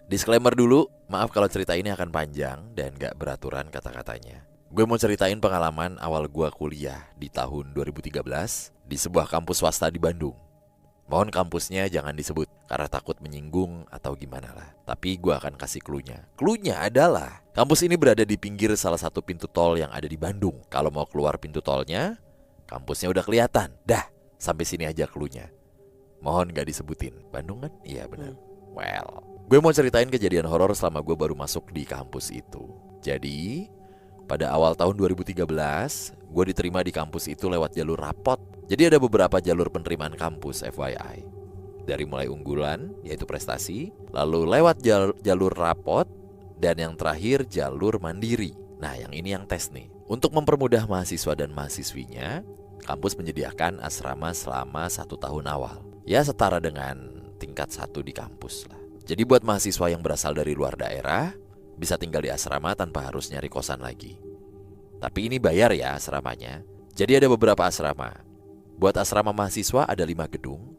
Disclaimer dulu, maaf kalau cerita ini akan panjang dan gak beraturan kata-katanya. Gue mau ceritain pengalaman awal gue kuliah di tahun 2013 di sebuah kampus swasta di Bandung. Mohon kampusnya jangan disebut karena takut menyinggung atau gimana lah. Tapi gue akan kasih clue-nya. Clue-nya adalah kampus ini berada di pinggir salah satu pintu tol yang ada di Bandung. Kalau mau keluar pintu tolnya, kampusnya udah kelihatan. Dah, sampai sini aja clue-nya. Mohon gak disebutin. Bandung kan? Iya benar. Well, gue mau ceritain kejadian horor selama gue baru masuk di kampus itu. Jadi, pada awal tahun 2013, gue diterima di kampus itu lewat jalur rapot. Jadi ada beberapa jalur penerimaan kampus FYI. Dari mulai unggulan, yaitu prestasi, lalu lewat jalur rapot, dan yang terakhir jalur mandiri. Nah, yang ini yang tes nih. Untuk mempermudah mahasiswa dan mahasiswinya, kampus menyediakan asrama selama 1 tahun awal. Ya setara dengan tingkat 1 di kampus lah. Jadi buat mahasiswa yang berasal dari luar daerah, bisa tinggal di asrama tanpa harus nyari kosan lagi. Tapi ini bayar ya asramanya. Jadi ada beberapa asrama. Buat asrama mahasiswa ada 5 gedung,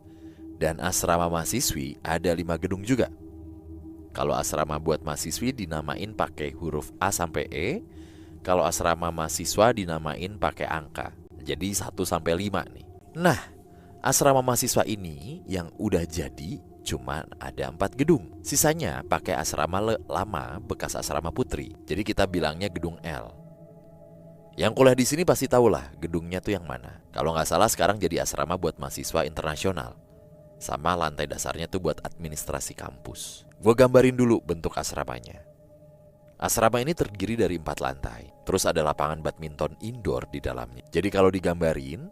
dan asrama mahasiswi ada 5 gedung juga. Kalau asrama buat mahasiswi dinamain pakai huruf A sampai E, kalau asrama mahasiswa dinamain pakai angka. Jadi 1 sampai 5 nih. Nah, asrama mahasiswa ini yang udah jadi cuma ada 4 gedung. Sisanya pakai asrama lama bekas asrama putri. Jadi kita bilangnya gedung L. Yang kuliah di sini pasti tahu lah gedungnya tuh yang mana. Kalau nggak salah sekarang jadi asrama buat mahasiswa internasional. Sama lantai dasarnya tuh buat administrasi kampus. Gue gambarin dulu bentuk asramanya. Asrama ini terdiri dari 4 lantai. Terus ada lapangan badminton indoor di dalamnya. Jadi kalau digambarin,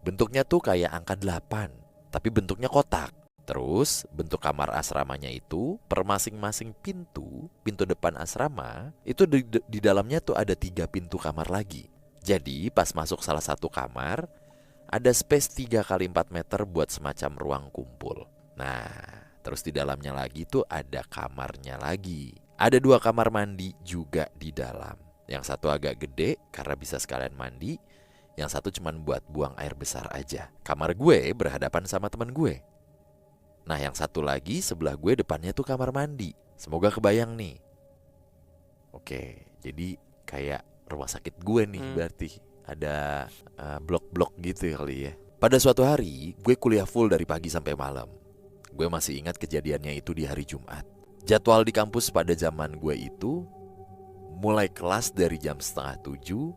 bentuknya tuh kayak angka 8, tapi bentuknya kotak. Terus bentuk kamar asramanya itu per masing-masing pintu depan asrama itu di dalamnya tuh ada 3 pintu kamar lagi. Jadi pas masuk salah satu kamar ada space 3 kali 4 meter buat semacam ruang kumpul. Nah, terus di dalamnya lagi tuh ada kamarnya lagi. Ada 2 kamar mandi juga di dalam. Yang satu agak gede karena bisa sekalian mandi, yang satu cuman buat buang air besar aja. Kamar gue berhadapan sama teman gue. Nah, yang satu lagi sebelah gue depannya tuh kamar mandi. Semoga kebayang nih. Oke, jadi kayak rumah sakit gue nih berarti. Ada blok-blok gitu kali ya. Pada suatu hari, gue kuliah full dari pagi sampai malam. Gue masih ingat kejadiannya itu di hari Jumat. Jadwal di kampus pada zaman gue itu mulai kelas dari jam 6:30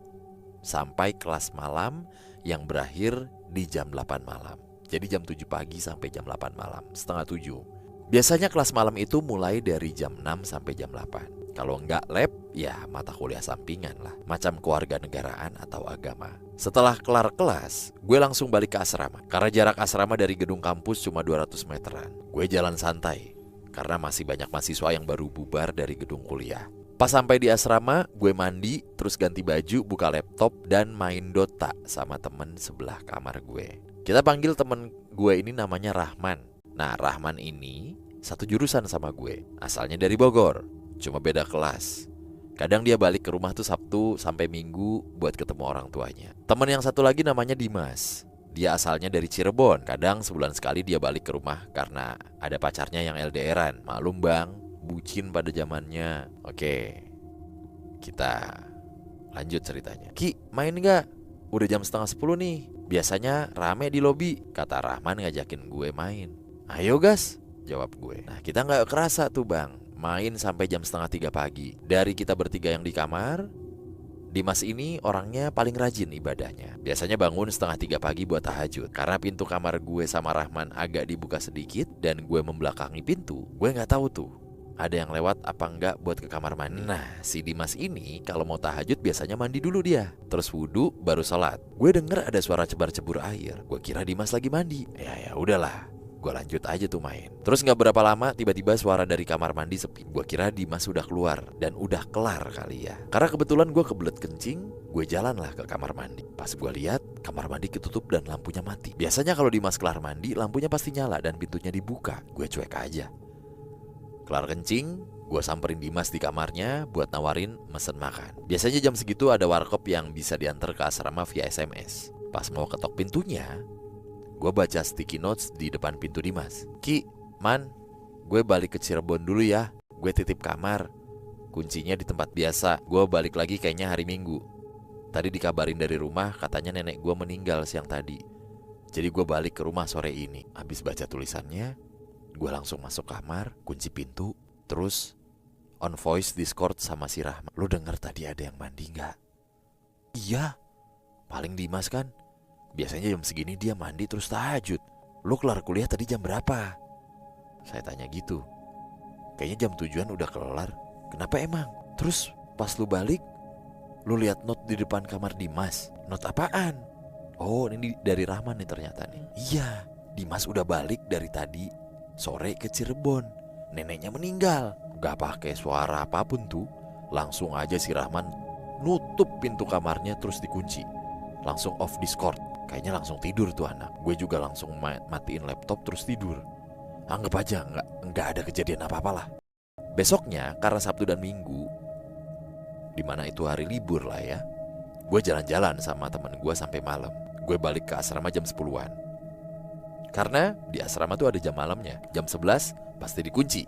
sampai kelas malam yang berakhir di jam 8 malam. Jadi jam 7 pagi sampai jam 8 malam, 6:30. Biasanya kelas malam itu mulai dari jam 6 sampai jam 8. Kalau enggak lab, ya mata kuliah sampingan lah, macam kewarganegaraan atau agama. Setelah kelar kelas, gue langsung balik ke asrama. Karena jarak asrama dari gedung kampus cuma 200 meteran. Gue jalan santai, karena masih banyak mahasiswa yang baru bubar dari gedung kuliah. Pas sampai di asrama, gue mandi, terus ganti baju, buka laptop, dan main Dota sama temen sebelah kamar gue. Kita panggil temen gue ini namanya Rahman. Nah, Rahman ini satu jurusan sama gue. Asalnya dari Bogor, cuma beda kelas. Kadang dia balik ke rumah tuh Sabtu sampai Minggu buat ketemu orang tuanya. Temen yang satu lagi namanya Dimas. Dia asalnya dari Cirebon. Kadang sebulan sekali dia balik ke rumah karena ada pacarnya yang LDRan. Maklum bang, bucin pada zamannya. Oke, kita lanjut ceritanya. Ki, main gak? Udah jam 9:30 nih. Biasanya rame di lobi, kata Rahman ngajakin gue main. Ayo gas, jawab gue. Nah, kita gak kerasa tuh bang, main sampai jam 2:30 pagi. Dari kita bertiga yang di kamar, Dimas ini orangnya paling rajin ibadahnya. Biasanya bangun 2:30 pagi buat tahajud. Karena pintu kamar gue sama Rahman agak dibuka sedikit dan gue membelakangi pintu, gue gak tahu tuh ada yang lewat apa enggak buat ke kamar mandi. Nah, si Dimas ini kalau mau tahajud biasanya mandi dulu dia. Terus wudhu baru sholat. Gue denger ada suara cebar-cebur air. Gue kira Dimas lagi mandi. Ya udahlah, gue lanjut aja tuh main. Terus gak berapa lama tiba-tiba suara dari kamar mandi sepi. Gue kira Dimas udah keluar dan udah kelar kali ya. Karena kebetulan gue kebelet kencing, gue jalanlah ke kamar mandi. Pas gue lihat kamar mandi ketutup dan lampunya mati. Biasanya kalau Dimas kelar mandi lampunya pasti nyala dan pintunya dibuka. Gue cuek aja. Kelar kencing, gue samperin Dimas di kamarnya buat nawarin mesen makan. Biasanya jam segitu ada warkop yang bisa diantar ke asrama via SMS. Pas mau ketok pintunya, gue baca sticky notes di depan pintu Dimas. Ki, Man, gue balik ke Cirebon dulu ya. Gue titip kamar, kuncinya di tempat biasa. Gue balik lagi kayaknya hari Minggu. Tadi dikabarin dari rumah katanya nenek gue meninggal siang tadi. Jadi gue balik ke rumah sore ini. Habis baca tulisannya, gue langsung masuk kamar, kunci pintu, terus on voice Discord sama si Rahman. Lu denger tadi ada yang mandi gak? Iya, paling Dimas kan. Biasanya jam segini dia mandi terus tahajud. Lu kelar kuliah tadi jam berapa? Saya tanya gitu. Kayaknya jam 7-an udah kelar. Kenapa emang? Terus pas lu balik, lu lihat note di depan kamar Dimas. Note apaan? Oh, ini dari Rahman nih ternyata nih. Iya, Dimas udah balik dari tadi sore ke Cirebon. Neneknya meninggal. Gak pakai suara apapun tuh. Langsung aja si Rahman nutup pintu kamarnya terus dikunci. Langsung off Discord. Kayaknya langsung tidur tuh anak. Gue juga langsung matiin laptop terus tidur. Anggap aja nggak ada kejadian apa-apa lah. Besoknya karena Sabtu dan Minggu, dimana itu hari libur lah ya, gue jalan-jalan sama temen gue sampai malam. Gue balik ke asrama jam 10-an. Karena di asrama tuh ada jam malamnya. Jam 11 pasti dikunci.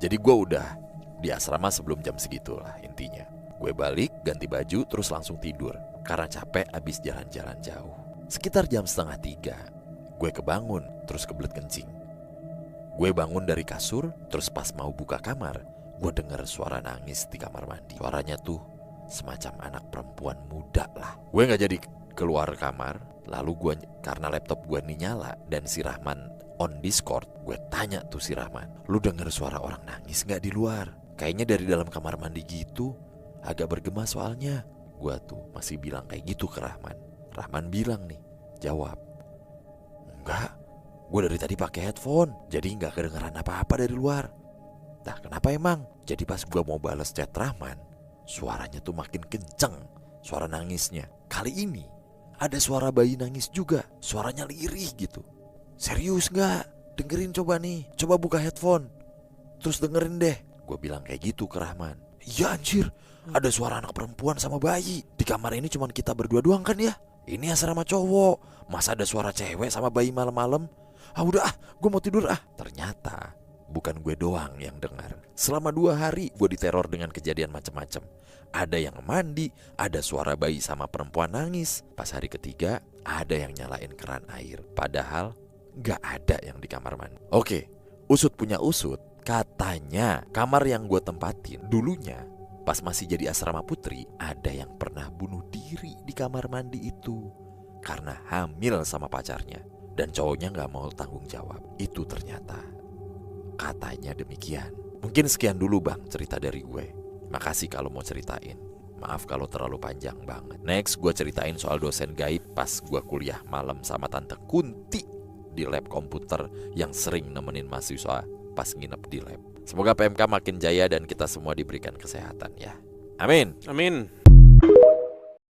Jadi gue udah di asrama sebelum jam segitu lah intinya. Gue balik, ganti baju, terus langsung tidur. Karena capek abis jalan-jalan jauh. Sekitar jam 2:30, gue kebangun, terus kebelet kencing. Gue bangun dari kasur, terus pas mau buka kamar, gue denger suara nangis di kamar mandi. Suaranya tuh semacam anak perempuan muda lah. Gue gak jadi keluar kamar. Lalu gue, karena laptop gue nih nyala dan si Rahman on Discord, gue tanya tuh si Rahman, lu denger suara orang nangis gak di luar? Kayaknya dari dalam kamar mandi gitu. Agak bergema soalnya. Gue tuh masih bilang kayak gitu ke Rahman. Rahman bilang nih, jawab, enggak, gue dari tadi pakai headphone, jadi gak kedengeran apa-apa dari luar. Nah kenapa emang? Jadi pas gue mau balas chat Rahman, suaranya tuh makin kenceng, suara nangisnya. Kali ini ada suara bayi nangis juga, suaranya lirih gitu. Serius gak? Dengerin coba nih, coba buka headphone, terus dengerin deh. Gue bilang kayak gitu ke Rahman. Iya anjir, ada suara anak perempuan sama bayi. Di kamar ini cuman kita berdua doang kan ya? Ini asrama cowok, masa ada suara cewek sama bayi malam-malam? Ah udah ah, gue mau tidur ah. Ternyata bukan gue doang yang dengar. Selama 2 hari gue diteror dengan kejadian macam-macam. Ada yang mandi, ada suara bayi sama perempuan nangis. Pas hari ketiga ada yang nyalain keran air, padahal gak ada yang di kamar mandi. Oke, usut punya usut. Katanya kamar yang gue tempatin dulunya pas masih jadi asrama putri, ada yang pernah bunuh diri di kamar mandi itu karena hamil sama pacarnya. Dan cowoknya gak mau tanggung jawab. Itu ternyata katanya demikian. Mungkin sekian dulu bang cerita dari gue. Makasih kalau mau ceritain. Maaf kalau terlalu panjang banget. Next gue ceritain soal dosen gaib pas gue kuliah malam sama Tante Kunti di lab komputer yang sering nemenin mahasiswa pas nginep di lab. Semoga PMK makin jaya dan kita semua diberikan kesehatan ya. Amin. Amin.